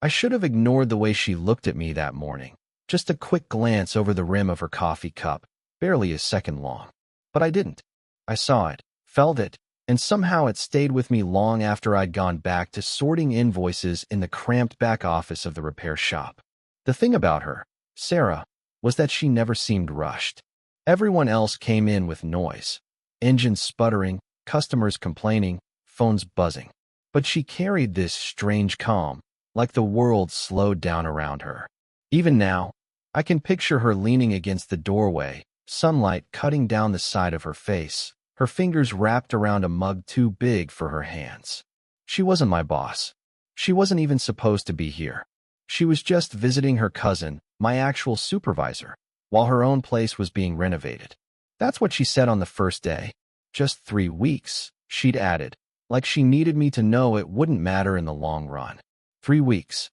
I should have ignored the way she looked at me that morning. Just a quick glance over the rim of her coffee cup, barely a second long. But I didn't. I saw it, felt it, and somehow it stayed with me long after I'd gone back to sorting invoices in the cramped back office of the repair shop. The thing about her, Sarah, was that she never seemed rushed. Everyone else came in with noise. Engines sputtering, customers complaining, phones buzzing. But she carried this strange calm, like the world slowed down around her. Even now, I can picture her leaning against the doorway, sunlight cutting down the side of her face, her fingers wrapped around a mug too big for her hands. She wasn't my boss. She wasn't even supposed to be here. She was just visiting her cousin, my actual supervisor, while her own place was being renovated. That's what she said on the first day. Just 3 weeks, she'd added, like she needed me to know it wouldn't matter in the long run. 3 weeks.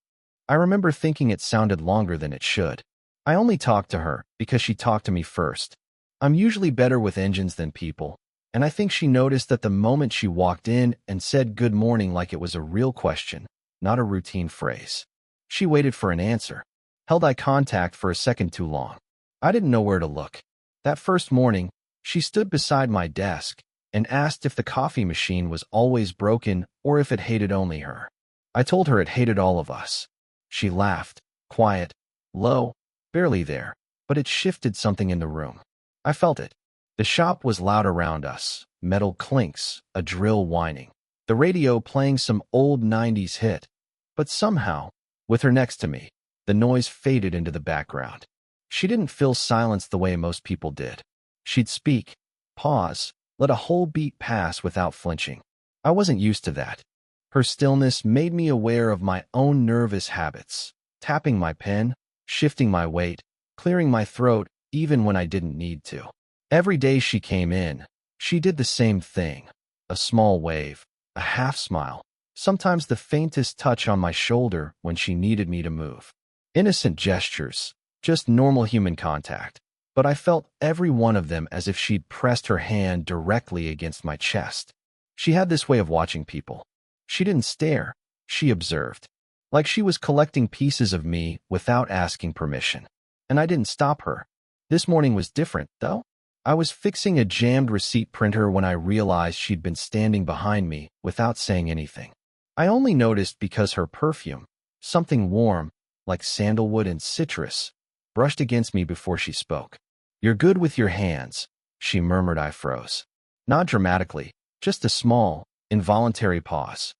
I remember thinking it sounded longer than it should. I only talked to her because she talked to me first. I'm usually better with engines than people, and I think she noticed that the moment she walked in and said good morning like it was a real question, not a routine phrase. She waited for an answer, held eye contact for a second too long. I didn't know where to look. That first morning, she stood beside my desk and asked if the coffee machine was always broken or if it hated only her. I told her it hated all of us. She laughed, quiet, low, barely there, but it shifted something in the room. I felt it. The shop was loud around us, metal clinks, a drill whining, the radio playing some old 90s hit. But somehow, with her next to me, the noise faded into the background. She didn't fill silence the way most people did. She'd speak, pause, let a whole beat pass without flinching. I wasn't used to that. Her stillness made me aware of my own nervous habits, tapping my pen, shifting my weight, clearing my throat even when I didn't need to. Every day she came in, she did the same thing. A small wave, a half smile, sometimes the faintest touch on my shoulder when she needed me to move. Innocent gestures, just normal human contact. But I felt every one of them as if she'd pressed her hand directly against my chest. She had this way of watching people. She didn't stare, she observed, like she was collecting pieces of me without asking permission. And I didn't stop her. This morning was different, though. I was fixing a jammed receipt printer when I realized she'd been standing behind me without saying anything. I only noticed because her perfume, something warm, like sandalwood and citrus, brushed against me before she spoke. "You're good with your hands," she murmured. I froze. Not dramatically, just a small, involuntary pause.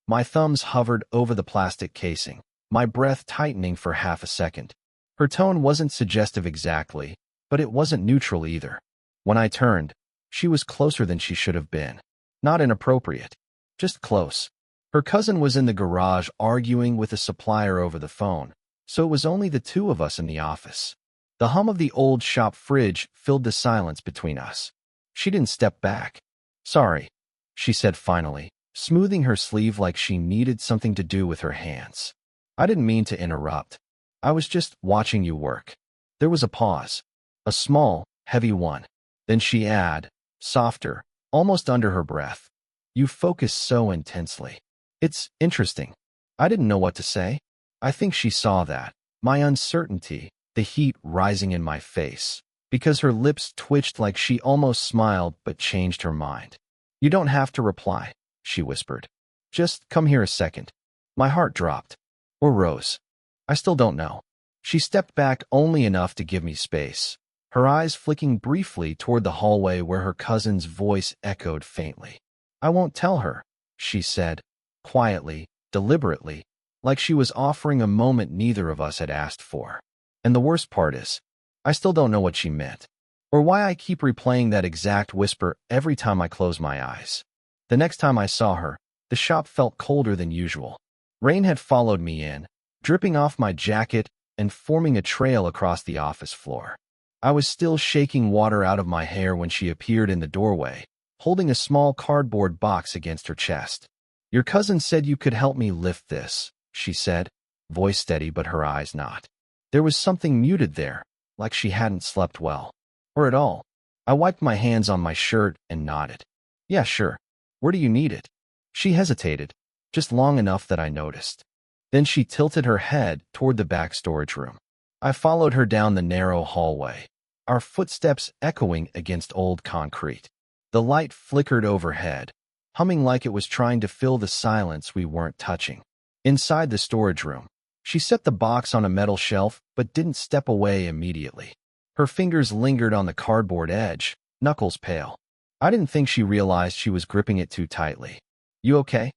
My thumbs hovered over the plastic casing, my breath tightening for half a second. Her tone wasn't suggestive exactly, but it wasn't neutral either. When I turned, she was closer than she should have been. Not inappropriate, just close. Her cousin was in the garage arguing with a supplier over the phone, so it was only the two of us in the office. The hum of the old shop fridge filled the silence between us. She didn't step back. "Sorry," she said finally, smoothing her sleeve like she needed something to do with her hands. "I didn't mean to interrupt. I was just watching you work." There was a pause, a small, heavy one. Then she added, softer, almost under her breath, "You focus so intensely. It's interesting." I didn't know what to say. I think she saw that, my uncertainty, the heat rising in my face, because her lips twitched like she almost smiled but changed her mind. "You don't have to reply," she whispered. "Just come here a second." My heart dropped. Or rose. I still don't know. She stepped back only enough to give me space, her eyes flicking briefly toward the hallway where her cousin's voice echoed faintly. "I won't tell her," she said, quietly, deliberately, like she was offering a moment neither of us had asked for. And the worst part is, I still don't know what she meant, or why I keep replaying that exact whisper every time I close my eyes. The next time I saw her, the shop felt colder than usual. Rain had followed me in, dripping off my jacket and forming a trail across the office floor. I was still shaking water out of my hair when she appeared in the doorway, holding a small cardboard box against her chest. "Your cousin said you could help me lift this," she said, voice steady but her eyes not. There was something muted there, like she hadn't slept well. Or at all. I wiped my hands on my shirt and nodded. "Yeah, sure. Where do you need it?" She hesitated, just long enough that I noticed. Then she tilted her head toward the back storage room. I followed her down the narrow hallway, our footsteps echoing against old concrete. The light flickered overhead, humming like it was trying to fill the silence we weren't touching. Inside the storage room, she set the box on a metal shelf but didn't step away immediately. Her fingers lingered on the cardboard edge, knuckles pale. I didn't think she realized she was gripping it too tightly. "You okay?"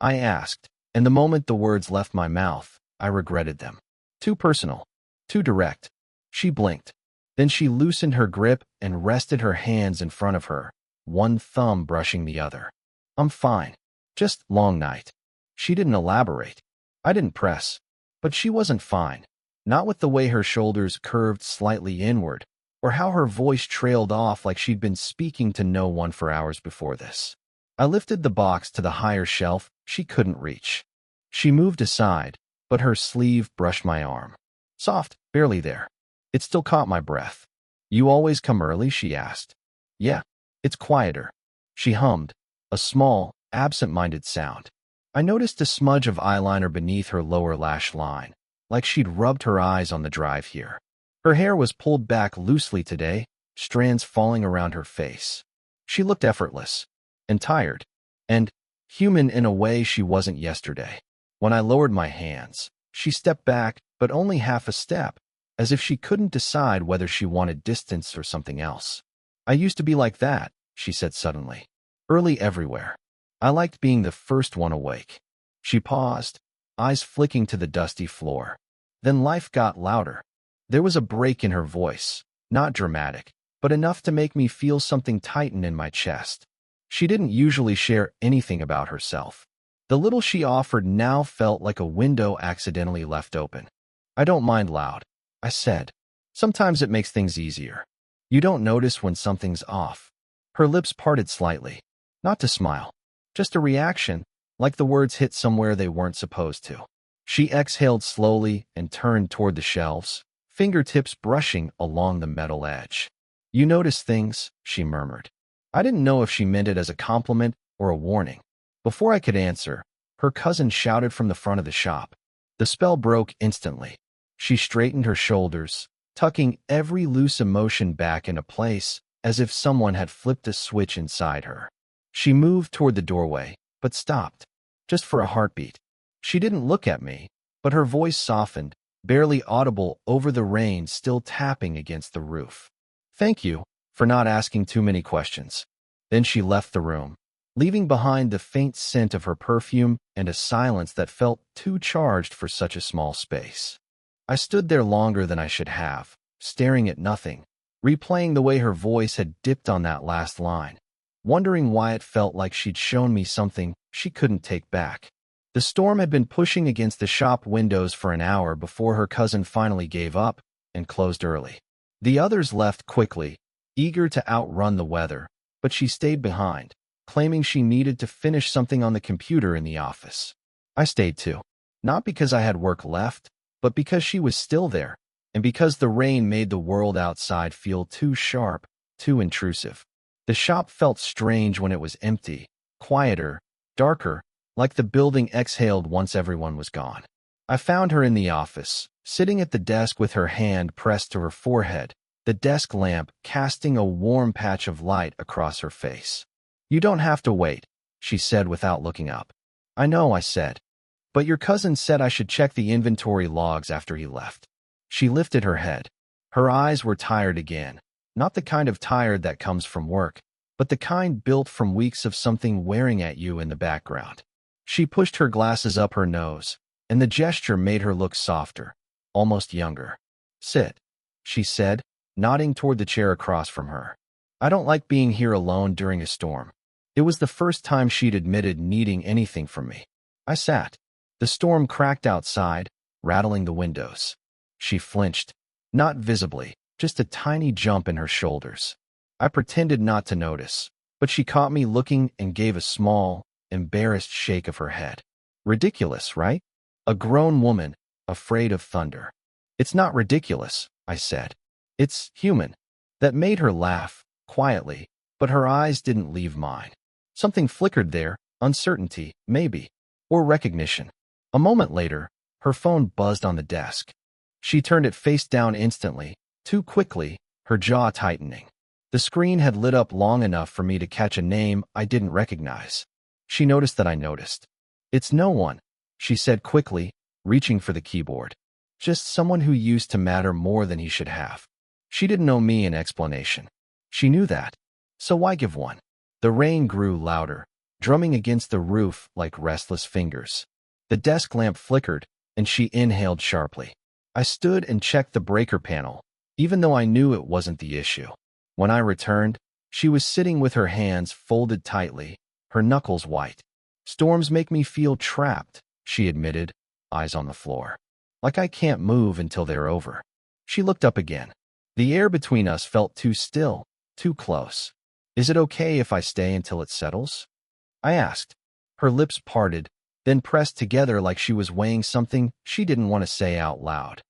I asked, and the moment the words left my mouth, I regretted them. Too personal, too direct. She blinked. Then she loosened her grip and rested her hands in front of her, one thumb brushing the other. "I'm fine. Just long night." She didn't elaborate. I didn't press. But she wasn't fine. Not with the way her shoulders curved slightly inward, or how her voice trailed off like she'd been speaking to no one for hours before this. I lifted the box to the higher shelf she couldn't reach. She moved aside, but her sleeve brushed my arm. Soft, barely there. It still caught my breath. "You always come early?" she asked. "Yeah, it's quieter." She hummed, a small, absent-minded sound. I noticed a smudge of eyeliner beneath her lower lash line, like she'd rubbed her eyes on the drive here. Her hair was pulled back loosely today, strands falling around her face. She looked effortless, and tired, and human in a way she wasn't yesterday. When I lowered my hands, she stepped back, but only half a step, as if she couldn't decide whether she wanted distance or something else. "I used to be like that," she said suddenly. "Early everywhere. I liked being the first one awake." She paused, eyes flicking to the dusty floor. Then life got louder. There was a break in her voice, not dramatic, but enough to make me feel something tighten in my chest. She didn't usually share anything about herself. The little she offered now felt like a window accidentally left open. "I don't mind loud," I said. "Sometimes it makes things easier. You don't notice when something's off." Her lips parted slightly, not to smile. Just a reaction, like the words hit somewhere they weren't supposed to. She exhaled slowly and turned toward the shelves, fingertips brushing along the metal edge. "You notice things," she murmured. I didn't know if she meant it as a compliment or a warning. Before I could answer, her cousin shouted from the front of the shop. The spell broke instantly. She straightened her shoulders, tucking every loose emotion back into place, as if someone had flipped a switch inside her. She moved toward the doorway, but stopped, just for a heartbeat. She didn't look at me, but her voice softened, barely audible over the rain still tapping against the roof. "Thank you for not asking too many questions." Then she left the room, leaving behind the faint scent of her perfume and a silence that felt too charged for such a small space. I stood there longer than I should have, staring at nothing, replaying the way her voice had dipped on that last line, wondering why it felt like she'd shown me something she couldn't take back. The storm had been pushing against the shop windows for an hour before her cousin finally gave up and closed early. The others left quickly, eager to outrun the weather, but she stayed behind, claiming she needed to finish something on the computer in the office. I stayed too, not because I had work left, but because she was still there, and because the rain made the world outside feel too sharp, too intrusive. The shop felt strange when it was empty, quieter, darker, like the building exhaled once everyone was gone. I found her in the office, sitting at the desk with her hand pressed to her forehead, the desk lamp casting a warm patch of light across her face. "You don't have to wait," she said without looking up. "I know," I said. "But your cousin said I should check the inventory logs after he left." She lifted her head. Her eyes were tired again, not the kind of tired that comes from work, but the kind built from weeks of something wearing at you in the background. She pushed her glasses up her nose, and the gesture made her look softer, almost younger. "Sit," she said, nodding toward the chair across from her. "I don't like being here alone during a storm." It was the first time she'd admitted needing anything from me. I sat. The storm cracked outside, rattling the windows. She flinched, not visibly, just a tiny jump in her shoulders. I pretended not to notice, but she caught me looking and gave a small, embarrassed shake of her head. Ridiculous, right? A grown woman, afraid of thunder. "It's not ridiculous," I said. "It's human." That made her laugh, quietly, but her eyes didn't leave mine. Something flickered there, uncertainty, maybe, or recognition. A moment later, Her phone buzzed on the desk. She turned it face down instantly, too quickly, her jaw tightening. The screen had lit up long enough for me to catch a name I didn't recognize. She noticed that I noticed. "It's no one," she said quickly, reaching for the keyboard. "Just someone who used to matter more than he should have." She didn't owe me an explanation. She knew that. So why give one? The rain grew louder, drumming against the roof like restless fingers. The desk lamp flickered, and she inhaled sharply. I stood and checked the breaker panel, even though I knew it wasn't the issue. When I returned, she was sitting with her hands folded tightly, her knuckles white. "Storms make me feel trapped," she admitted, eyes on the floor. "Like I can't move until they're over." She looked up again. The air between us felt too still, too close. "Is it okay if I stay until it settles?" I asked. Her lips parted, then pressed together like she was weighing something she didn't want to say out loud.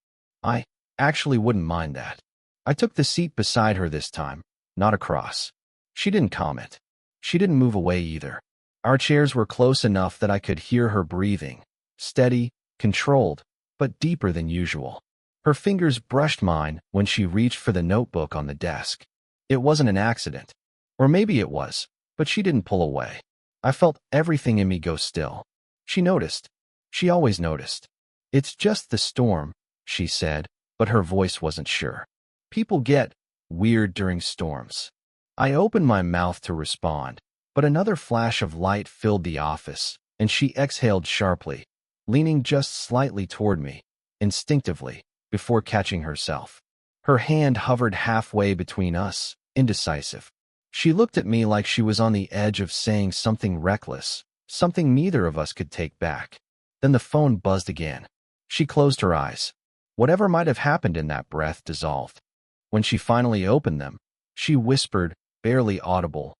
"I actually wouldn't mind that." I took the seat beside her this time, not across. She didn't comment. She didn't move away either. Our chairs were close enough that I could hear her breathing, steady, controlled, but deeper than usual. Her fingers brushed mine when she reached for the notebook on the desk. It wasn't an accident. Or maybe it was, but she didn't pull away. I felt everything in me go still. She noticed. She always noticed. "It's just the storm," she said, but her voice wasn't sure. "People get weird during storms." I opened my mouth to respond, but another flash of light filled the office, and she exhaled sharply, leaning just slightly toward me, instinctively, before catching herself. Her hand hovered halfway between us, indecisive. She looked at me like she was on the edge of saying something reckless, something neither of us could take back. Then the phone buzzed again. She closed her eyes. Whatever might have happened in that breath dissolved. When she finally opened them, she whispered, barely audible,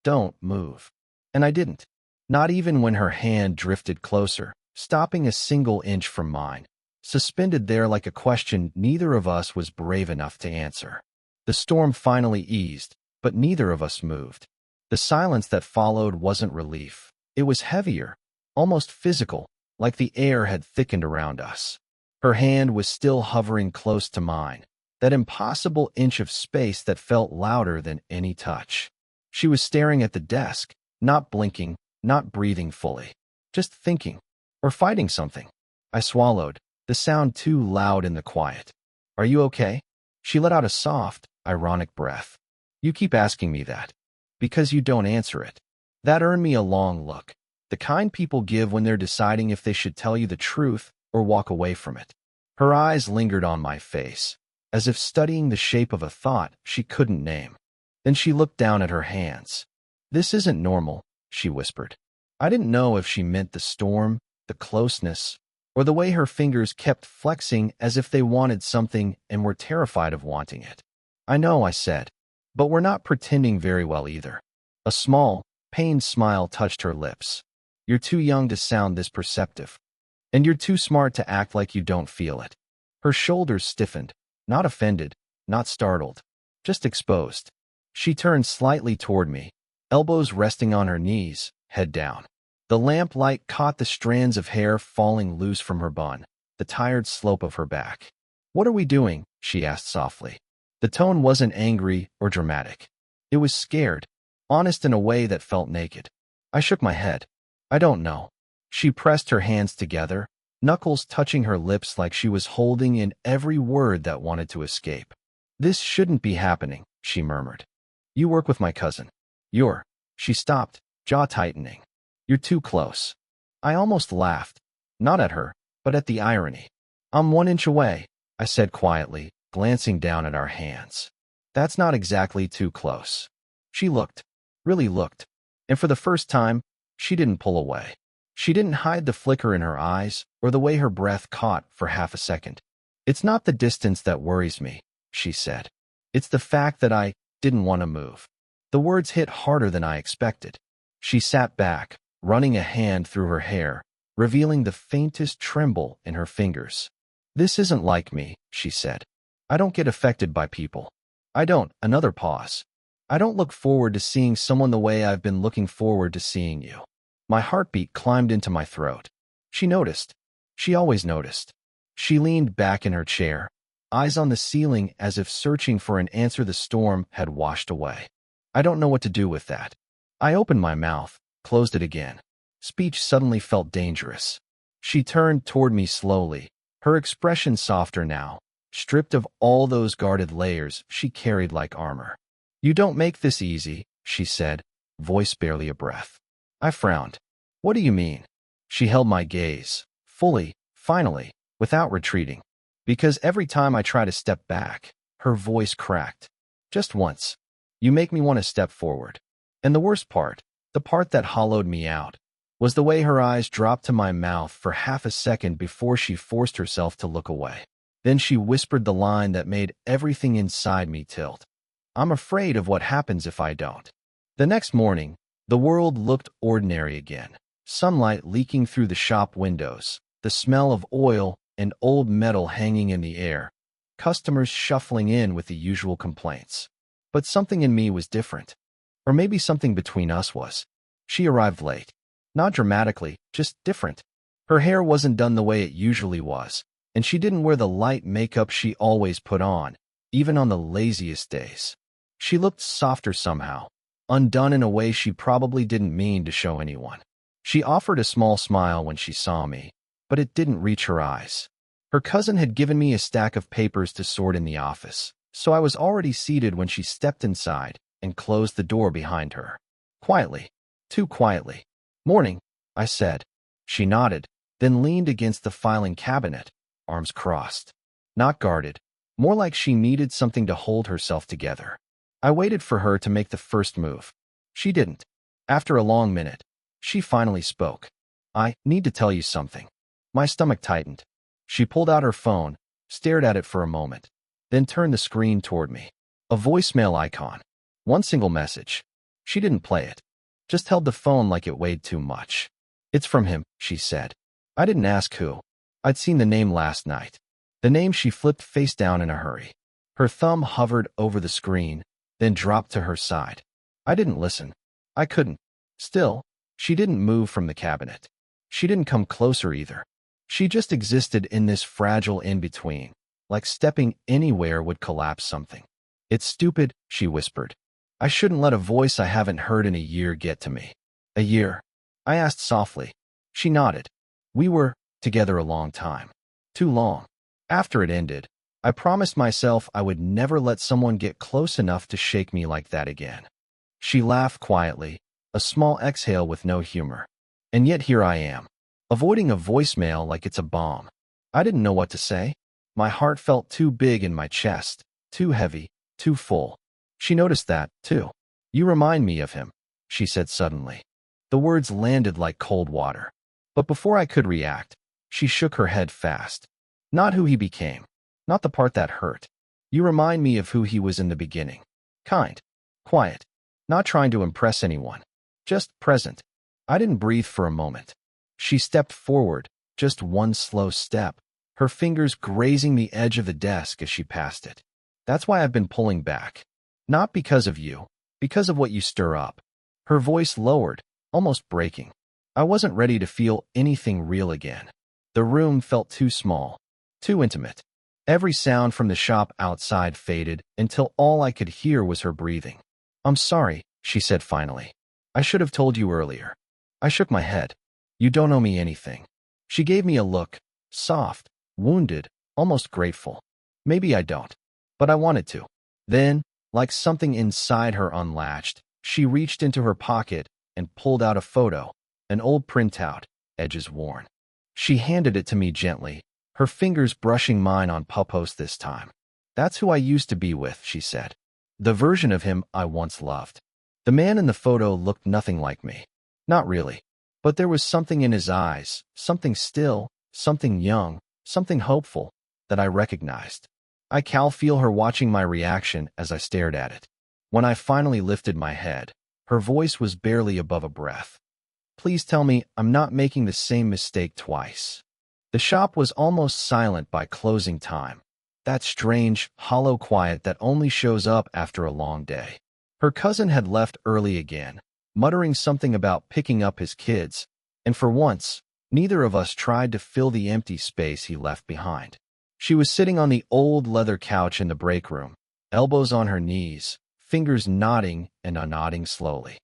"Don't move." And I didn't. Not even when her hand drifted closer, stopping a single inch from mine, suspended there like a question neither of us was brave enough to answer. The storm finally eased, but neither of us moved. The silence that followed wasn't relief. It was heavier, almost physical, like the air had thickened around us. Her hand was still hovering close to mine, that impossible inch of space that felt louder than any touch. She was staring at the desk, not blinking, not breathing fully, just thinking, or fighting something. I swallowed, the sound too loud in the quiet. "Are you okay?" She let out a soft, ironic breath. "You keep asking me that. Because you don't answer it." That earned me a long look, the kind people give when they're deciding if they should tell you the truth or walk away from it. Her eyes lingered on my face, as if studying the shape of a thought she couldn't name. Then she looked down at her hands. "This isn't normal," she whispered. I didn't know if she meant the storm, the closeness, or the way her fingers kept flexing as if they wanted something and were terrified of wanting it. "I know," I said, "but we're not pretending very well either." A small, pained smile touched her lips. "You're too young to sound this perceptive. And you're too smart to act like you don't feel it." Her shoulders stiffened, not offended, not startled, just exposed. She turned slightly toward me, elbows resting on her knees, head down. The lamplight caught the strands of hair falling loose from her bun, the tired slope of her back. "What are we doing?" she asked softly. The tone wasn't angry or dramatic. It was scared, honest in a way that felt naked. I shook my head. "I don't know." She pressed her hands together, knuckles touching her lips like she was holding in every word that wanted to escape. "This shouldn't be happening," she murmured. "You work with my cousin. You're—" She stopped, jaw tightening. "You're too close." I almost laughed, not at her, but at the irony. "I'm 1 inch away," I said quietly, glancing down at our hands. "That's not exactly too close." She looked, really looked, and for the first time, she didn't pull away. She didn't hide the flicker in her eyes or the way her breath caught for half a second. "It's not the distance that worries me," she said. "It's the fact that I didn't want to move." The words hit harder than I expected. She sat back, running a hand through her hair, revealing the faintest tremble in her fingers. "This isn't like me," she said. "I don't get affected by people. I don't," another pause. "I don't look forward to seeing someone the way I've been looking forward to seeing you." My heartbeat climbed into my throat. She noticed. She always noticed. She leaned back in her chair, eyes on the ceiling as if searching for an answer the storm had washed away. I don't know what to do with that. I opened my mouth, closed it again. Speech suddenly felt dangerous. She turned toward me slowly, her expression softer now, stripped of all those guarded layers she carried like armor. "You don't make this easy," she said, voice barely a breath. I frowned. "What do you mean?" She held my gaze, fully, finally, without retreating. "Because every time I try to step back," her voice cracked. "Just once. You make me want to step forward." And the worst part, the part that hollowed me out, was the way her eyes dropped to my mouth for half a second before she forced herself to look away. Then she whispered the line that made everything inside me tilt. "I'm afraid of what happens if I don't." The next morning, the world looked ordinary again. Sunlight leaking through the shop windows, the smell of oil and old metal hanging in the air, customers shuffling in with the usual complaints. But something in me was different. Or maybe something between us was. She arrived late. Not dramatically, just different. Her hair wasn't done the way it usually was, and she didn't wear the light makeup she always put on, even on the laziest days. She looked softer somehow, undone in a way she probably didn't mean to show anyone. She offered a small smile when she saw me, but it didn't reach her eyes. Her cousin had given me a stack of papers to sort in the office, so I was already seated when she stepped inside and closed the door behind her. Quietly, too quietly. "Morning," I said. She nodded, then leaned against the filing cabinet, arms crossed. Not guarded, more like she needed something to hold herself together. I waited for her to make the first move. She didn't. After a long minute, she finally spoke. "I need to tell you something." My stomach tightened. She pulled out her phone, stared at it for a moment, then turned the screen toward me. A voicemail icon. One single message. She didn't play it. Just held the phone like it weighed too much. "It's from him," she said. I didn't ask who. I'd seen the name last night. The name she flipped face down in a hurry. Her thumb hovered over the screen, then dropped to her side. I didn't listen. I couldn't. Still, she didn't move from the cabinet. She didn't come closer either. She just existed in this fragile in-between, like stepping anywhere would collapse something. "It's stupid," she whispered. "I shouldn't let a voice I haven't heard in a year get to me." "A year?" I asked softly. She nodded. "We were together a long time. Too long." After it ended, I promised myself I would never let someone get close enough to shake me like that again. She laughed quietly, a small exhale with no humor. And yet here I am, avoiding a voicemail like it's a bomb. I didn't know what to say. My heart felt too big in my chest, too heavy, too full. She noticed that, too. "You remind me of him," she said suddenly. The words landed like cold water. But before I could react, she shook her head fast. "Not who he became. Not the part that hurt. You remind me of who he was in the beginning. Kind. Quiet. Not trying to impress anyone. Just present." I didn't breathe for a moment. She stepped forward, just one slow step, her fingers grazing the edge of the desk as she passed it. "That's why I've been pulling back. Not because of you, because of what you stir up." Her voice lowered, almost breaking. I wasn't ready to feel anything real again. The room felt too small, too intimate. Every sound from the shop outside faded until all I could hear was her breathing. "I'm sorry," she said finally. "I should have told you earlier." I shook my head. "You don't owe me anything." She gave me a look, soft, wounded, almost grateful. "Maybe I don't, but I wanted to." Then, like something inside her unlatched, she reached into her pocket and pulled out a photo, an old printout, edges worn. She handed it to me gently, her fingers brushing mine on pupos this time. "That's who I used to be with," she said. "The version of him I once loved." The man in the photo looked nothing like me. Not really. But there was something in his eyes, something still, something young, something hopeful, that I recognized. I could feel her watching my reaction as I stared at it. When I finally lifted my head, her voice was barely above a breath. "Please tell me I'm not making the same mistake twice." The shop was almost silent by closing time. That strange, hollow quiet that only shows up after a long day. Her cousin had left early again, muttering something about picking up his kids, and for once, Neither of us tried to fill the empty space he left behind. She was sitting on the old leather couch in the break room, elbows on her knees, fingers knotting and unknotting slowly.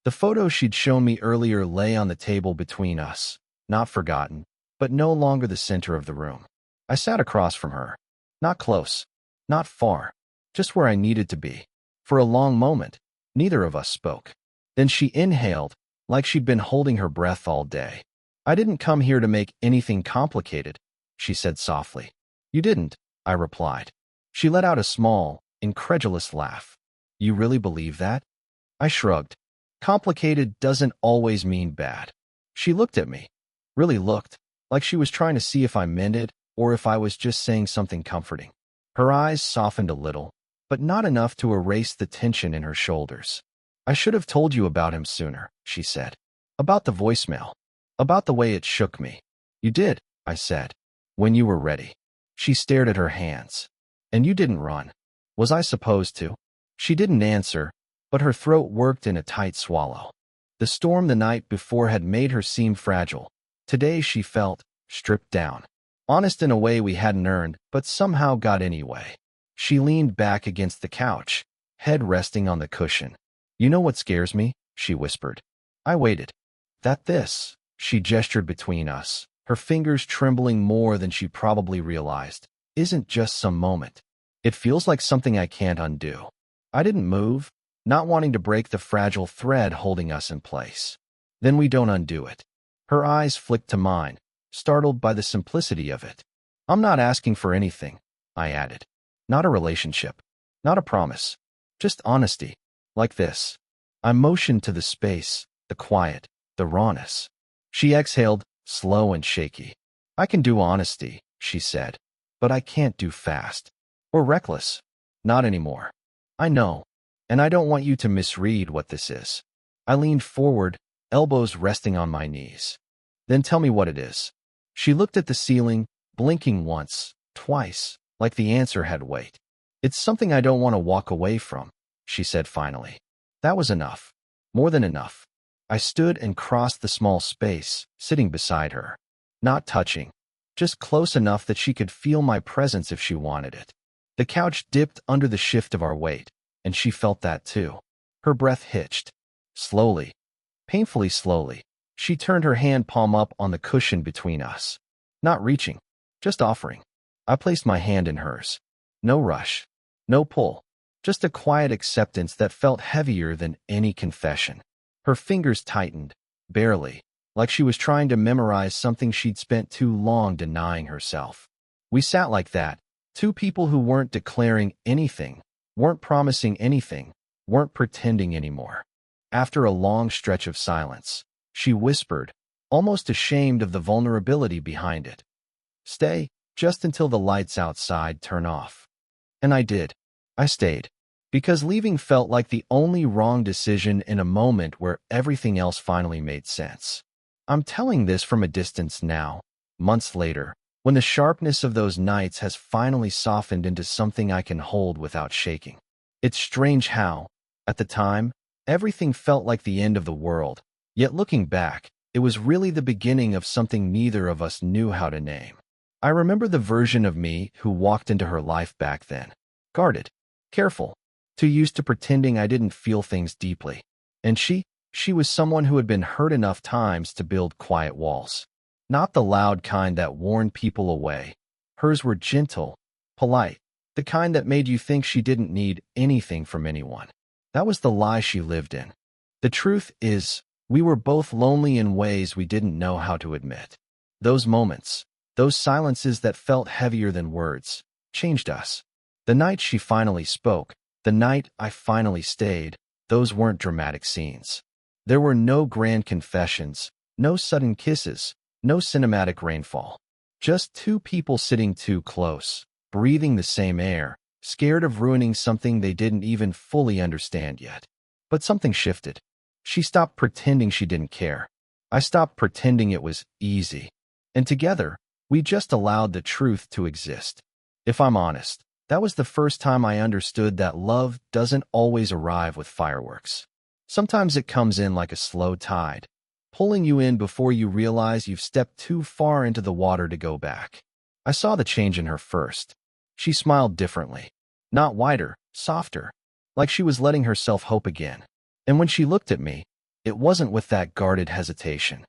The photo she'd shown me earlier lay on the table between us, not forgotten, but no longer the center of the room. I sat across from her. Not close, not far, just where I needed to be. For a long moment, neither of us spoke. Then she inhaled, like she'd been holding her breath all day. "I didn't come here to make anything complicated," she said softly. "You didn't," I replied. She let out a small, incredulous laugh. "You really believe that?" I shrugged. "Complicated doesn't always mean bad." She looked at me, really looked, like she was trying to see if I meant it or if I was just saying something comforting. Her eyes softened a little, but not enough to erase the tension in her shoulders. "I should have told you about him sooner," she said. "About the voicemail. About the way it shook me." "You did," I said. "When you were ready." She stared at her hands. "And you didn't run. Was I supposed to?" She didn't answer, but her throat worked in a tight swallow. The storm the night before had made her seem fragile. Today she felt stripped down. Honest in a way we hadn't earned, but somehow got anyway. She leaned back against the couch, head resting on the cushion. "You know what scares me?" she whispered. I waited. This, she gestured between us, her fingers trembling more than she probably realized, "isn't just some moment. It feels like something I can't undo." I didn't move, not wanting to break the fragile thread holding us in place. "Then we don't undo it." Her eyes flicked to mine, startled by the simplicity of it. "I'm not asking for anything," I added. "Not a relationship. Not a promise. Just honesty. Like this." I motioned to the space, the quiet, the rawness. She exhaled, slow and shaky. "I can do honesty," she said, "but I can't do fast. Or reckless. Not anymore. I know. And I don't want you to misread what this is." I leaned forward, elbows resting on my knees. "Then tell me what it is." She looked at the ceiling, blinking once, twice, like the answer had weight. "It's something I don't want to walk away from," she said finally. That was enough. More than enough. I stood and crossed the small space, sitting beside her. Not touching. Just close enough that she could feel my presence if she wanted it. The couch dipped under the shift of our weight, and she felt that too. Her breath hitched. Slowly, painfully slowly, she turned her hand palm up on the cushion between us. Not reaching, just offering. I placed my hand in hers. No rush. No pull. Just a quiet acceptance that felt heavier than any confession. Her fingers tightened, barely, like she was trying to memorize something she'd spent too long denying herself. We sat like that, two people who weren't declaring anything, weren't promising anything, weren't pretending anymore. After a long stretch of silence, she whispered, almost ashamed of the vulnerability behind it, "Stay, just until the lights outside turn off." And I did. I stayed. Because leaving felt like the only wrong decision in a moment where everything else finally made sense. I'm telling this from a distance now, months later, when the sharpness of those nights has finally softened into something I can hold without shaking. It's strange how, at the time, everything felt like the end of the world, yet looking back, it was really the beginning of something neither of us knew how to name. I remember the version of me who walked into her life back then. Guarded, careful, too used to pretending I didn't feel things deeply. And she was someone who had been hurt enough times to build quiet walls. Not the loud kind that warned people away. Hers were gentle, polite, the kind that made you think she didn't need anything from anyone. That was the lie she lived in. The truth is, we were both lonely in ways we didn't know how to admit. Those moments, those silences that felt heavier than words, changed us. The night she finally spoke, the night I finally stayed, those weren't dramatic scenes. There were no grand confessions, no sudden kisses, no cinematic rainfall. Just two people sitting too close, breathing the same air, scared of ruining something they didn't even fully understand yet. But something shifted. She stopped pretending she didn't care. I stopped pretending it was easy. And together, we just allowed the truth to exist. If I'm honest, that was the first time I understood that love doesn't always arrive with fireworks. Sometimes it comes in like a slow tide, pulling you in before you realize you've stepped too far into the water to go back. I saw the change in her first. She smiled differently. Not wider, softer, like she was letting herself hope again. And when she looked at me, it wasn't with that guarded hesitation.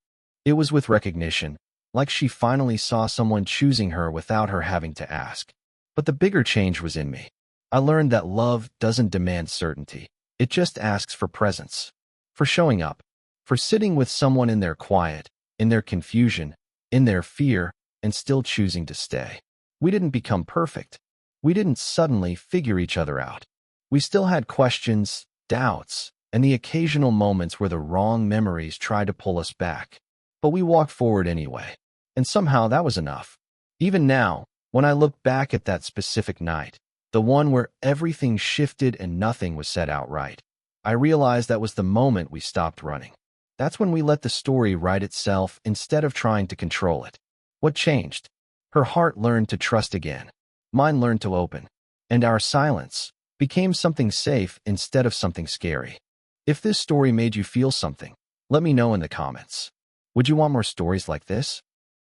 It was with recognition, like she finally saw someone choosing her without her having to ask. But the bigger change was in me. I learned that love doesn't demand certainty. It just asks for presence, for showing up, for sitting with someone in their quiet, in their confusion, in their fear, and still choosing to stay. We didn't become perfect. We didn't suddenly figure each other out. We still had questions, doubts, and the occasional moments where the wrong memories tried to pull us back. But we walked forward anyway. And somehow that was enough. Even now, when I look back at that specific night, the one where everything shifted and nothing was said outright, I realize that was the moment we stopped running. That's when we let the story write itself instead of trying to control it. What changed? Her heart learned to trust again. Mine learned to open. And our silence became something safe instead of something scary. If this story made you feel something, let me know in the comments. Would you want more stories like this?